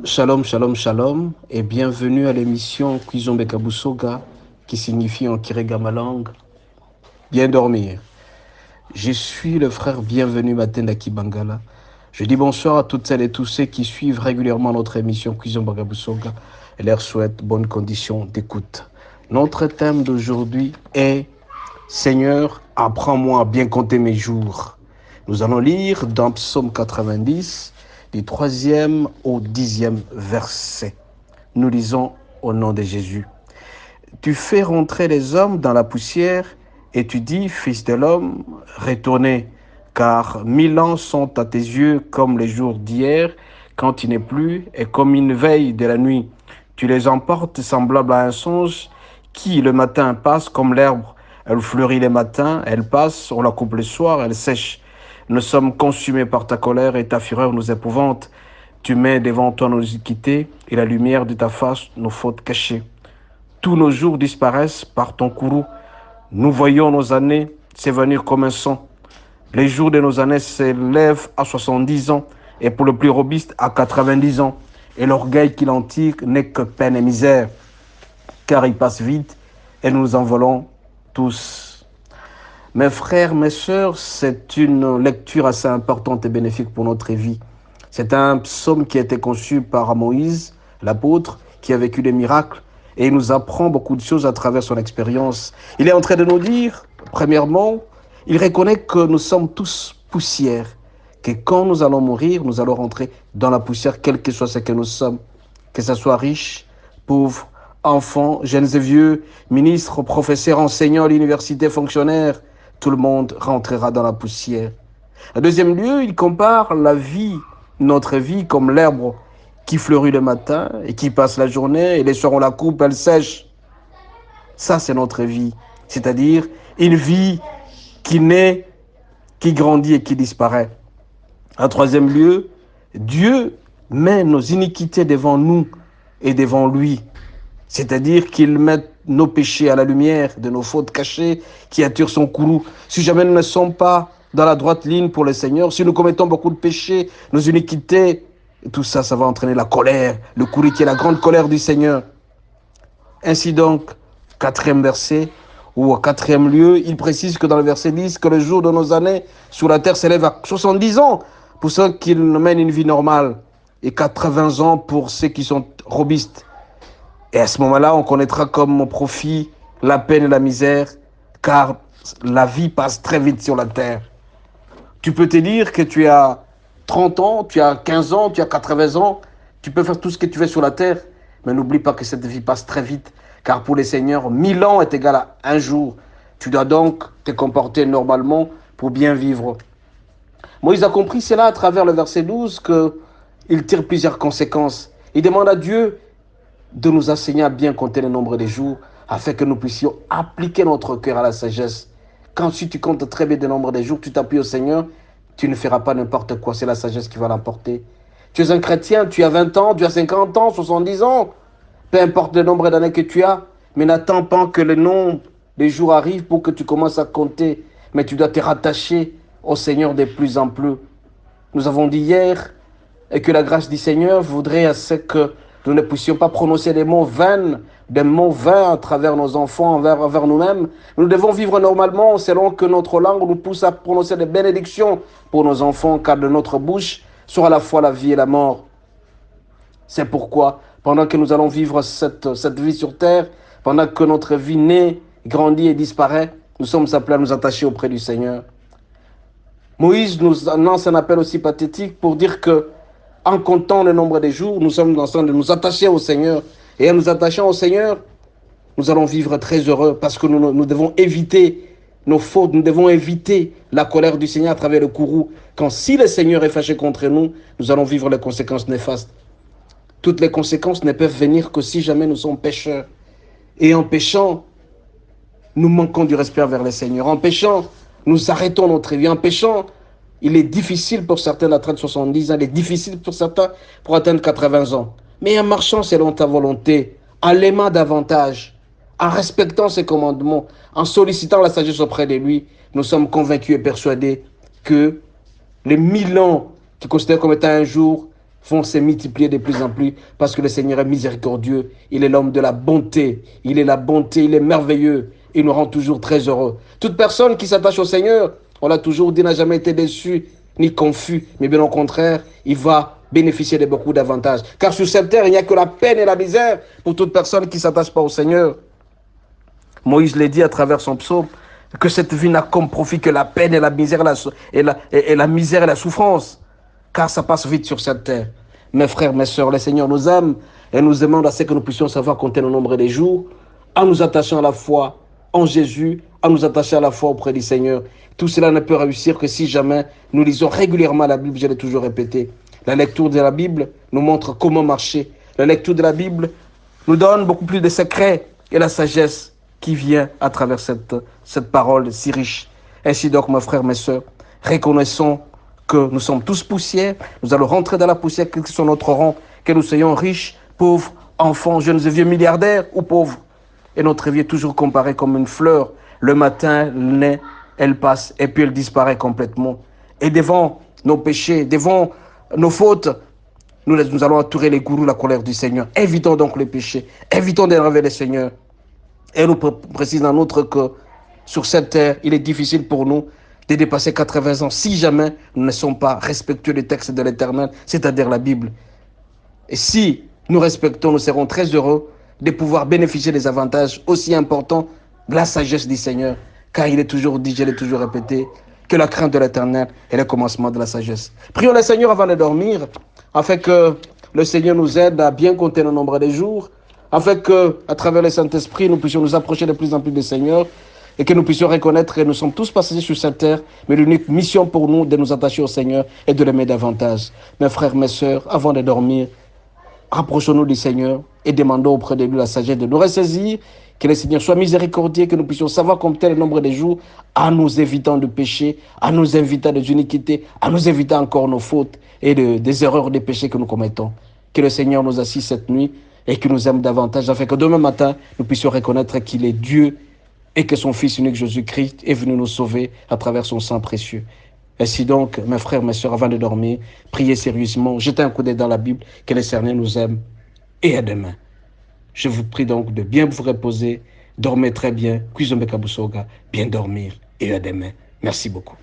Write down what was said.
Shalom, shalom, shalom, et bienvenue à l'émission Kizombe Kabusoga, qui signifie en Kirega ma langue, bien dormir. Je suis le frère bienvenu Matenda Kibangala. Je dis bonsoir à toutes celles et tous ceux qui suivent régulièrement notre émission Kizombe Kabusoga et leur souhaite bonnes conditions d'écoute. Notre thème d'aujourd'hui est Seigneur, apprends-moi à bien compter mes jours. Nous allons lire dans Psaume 90, du 3e au 10e verset. Nous lisons au nom de Jésus. Tu fais rentrer les hommes dans la poussière et tu dis, fils de l'homme, retournez, car 1000 ans sont à tes yeux comme les jours d'hier, quand il n'est plus, et comme une veille de la nuit. Tu les emportes semblable à un songe qui le matin passe comme l'herbe. Elle fleurit le matin, elle passe, on la coupe le soir, elle sèche. Nous sommes consumés par ta colère et ta fureur nous épouvante. Tu mets devant toi nos iniquités et la lumière de ta face nos fautes cachées. Tous nos jours disparaissent par ton courroux. Nous voyons nos années s'évanouir comme un son. Les jours de nos années s'élèvent à 70 ans et pour le plus robuste à 90 ans. Et l'orgueil qui l'entique n'est que peine et misère, car il passe vite et nous nous envolons tous. Mes frères, mes sœurs, c'est une lecture assez importante et bénéfique pour notre vie. C'est un psaume qui a été conçu par Moïse, l'apôtre, qui a vécu des miracles, et il nous apprend beaucoup de choses à travers son expérience. Il est en train de nous dire, premièrement, il reconnaît que nous sommes tous poussière, que quand nous allons mourir, nous allons rentrer dans la poussière, quel que soit ce que nous sommes, que ce soit riche, pauvre, enfants, jeunes et vieux, ministres, professeurs, enseignants à l'université, fonctionnaires, tout le monde rentrera dans la poussière. En deuxième lieu, il compare la vie, notre vie, comme l'herbe qui fleurit le matin et qui passe la journée, et les soirs on la coupe, elle sèche. Ça, c'est notre vie. C'est-à-dire une vie qui naît, qui grandit et qui disparaît. En troisième lieu, Dieu met nos iniquités devant nous et devant lui. C'est-à-dire qu'il met nos péchés à la lumière de nos fautes cachées qui attirent son courroux. Si jamais nous ne sommes pas dans la droite ligne pour le Seigneur, si nous commettons beaucoup de péchés, nos iniquités, tout ça, ça va entraîner la colère, le courroux qui est la grande colère du Seigneur. Ainsi donc, quatrième verset, ou au quatrième lieu, il précise que dans le verset 10, que le jour de nos années sur la terre s'élève à 70 ans pour ceux qui mènent une vie normale et 80 ans pour ceux qui sont robustes. Et à ce moment-là, on connaîtra comme profit la peine et la misère, car la vie passe très vite sur la terre. Tu peux te dire que tu as 30 ans, tu as 15 ans, tu as 80 ans, tu peux faire tout ce que tu veux sur la terre, mais n'oublie pas que cette vie passe très vite, car pour les seigneurs, 1000 ans est égal à un jour. Tu dois donc te comporter normalement pour bien vivre. Moïse a compris cela à travers le verset 12, qu'il tire plusieurs conséquences. Il demande à Dieu de nous enseigner à bien compter le nombre des jours, afin que nous puissions appliquer notre cœur à la sagesse. Quand si tu comptes très bien le nombre des jours, tu t'appuies au Seigneur, tu ne feras pas n'importe quoi, c'est la sagesse qui va l'emporter. Tu es un chrétien, tu as 20 ans, tu as 50 ans, 70 ans, peu importe le nombre d'années que tu as, mais n'attends pas que le nombre des jours arrive pour que tu commences à compter, mais tu dois te rattacher au Seigneur de plus en plus. Nous avons dit hier, et que la grâce du Seigneur voudrait à ce que nous ne puissions pas prononcer des mots vains, à travers nos enfants, envers nous-mêmes. Nous devons vivre normalement selon que notre langue nous pousse à prononcer des bénédictions pour nos enfants, car de notre bouche sera à la fois la vie et la mort. C'est pourquoi, pendant que nous allons vivre cette vie sur terre, pendant que notre vie naît, grandit et disparaît, nous sommes appelés à nous attacher auprès du Seigneur. Moïse nous lance un appel aussi pathétique pour dire que, en comptant le nombre des jours, nous sommes en train de nous attacher au Seigneur. Et en nous attachant au Seigneur, nous allons vivre très heureux parce que nous devons éviter nos fautes, nous devons éviter la colère du Seigneur à travers le courroux. Quand si le Seigneur est fâché contre nous, nous allons vivre les conséquences néfastes. Toutes les conséquences ne peuvent venir que si jamais nous sommes pécheurs. Et en péchant, nous manquons du respect envers le Seigneur. En péchant, nous arrêtons notre vie. En péchant, il est difficile pour certains d'atteindre 70 ans, il est difficile pour certains pour atteindre 80 ans. Mais en marchant selon ta volonté, en l'aimant davantage, en respectant ses commandements, en sollicitant la sagesse auprès de lui, nous sommes convaincus et persuadés que les 1000 ans qu'il considère comme étant un jour vont se multiplier de plus en plus parce que le Seigneur est miséricordieux. Il est l'homme de la bonté. Il est la bonté, il est merveilleux. Il nous rend toujours très heureux. Toute personne qui s'attache au Seigneur, on l'a toujours dit, n'a jamais été déçu ni confus, mais bien au contraire, il va bénéficier de beaucoup d'avantages. Car sur cette terre, il n'y a que la peine et la misère pour toute personne qui ne s'attache pas au Seigneur. Moïse l'a dit à travers son psaume, que cette vie n'a comme profit que la peine et la misère et la misère et la souffrance. Car ça passe vite sur cette terre. Mes frères, mes sœurs, le Seigneur nous aime et nous demande à ce que nous puissions savoir compter le nombre des jours, en nous attachant à la foi en Jésus, en nous attacher à la foi auprès du Seigneur. Tout cela ne peut réussir que si jamais nous lisons régulièrement la Bible, je l'ai toujours répété. La lecture de la Bible nous montre comment marcher. La lecture de la Bible nous donne beaucoup plus de secrets et la sagesse qui vient à travers cette parole si riche. Ainsi donc, mes frères, mes sœurs, reconnaissons que nous sommes tous poussière, nous allons rentrer dans la poussière, quel que soit notre rang, que nous soyons riches, pauvres, enfants, jeunes et vieux, milliardaires ou pauvres. Et notre vie est toujours comparée comme une fleur. Le matin, elle naît, elle passe et puis elle disparaît complètement. Et devant nos péchés, devant nos fautes, nous allons entourer les gourous, la colère du Seigneur. Évitons donc les péchés, évitons d'énerver le Seigneur. Et nous précise en outre que sur cette terre, il est difficile pour nous de dépasser 80 ans si jamais nous ne sommes pas respectueux des textes de l'Éternel, c'est-à-dire la Bible. Et si nous respectons, nous serons très heureux de pouvoir bénéficier des avantages aussi importants de la sagesse du Seigneur, car il est toujours dit, je l'ai toujours répété, que la crainte de l'Éternel est le commencement de la sagesse. Prions le Seigneur avant de dormir, afin que le Seigneur nous aide à bien compter le nombre des jours, afin que, à travers le Saint-Esprit, nous puissions nous approcher de plus en plus du Seigneur et que nous puissions reconnaître que nous sommes tous passagers sur cette terre, mais l'unique mission pour nous de nous attacher au Seigneur et de l'aimer davantage. Mes frères, mes sœurs, avant de dormir, rapprochons-nous du Seigneur et demandons auprès de lui la sagesse de nous ressaisir, que le Seigneur soit miséricordieux, que nous puissions savoir compter le nombre des jours en nous évitant de pécher, en nous évitant des iniquités, en nous évitant encore nos fautes et des erreurs, des péchés que nous commettons. Que le Seigneur nous assiste cette nuit et qu'il nous aime davantage, afin que demain matin, nous puissions reconnaître qu'il est Dieu et que son Fils unique Jésus-Christ est venu nous sauver à travers son sang précieux. Ainsi donc, mes frères, mes sœurs, avant de dormir, priez sérieusement, jetez un coup d'œil dans la Bible, que le Seigneur nous aime et à demain. Je vous prie donc de bien vous reposer, dormez très bien, Kwizombe Kabusoga, bien dormir et à demain. Merci beaucoup.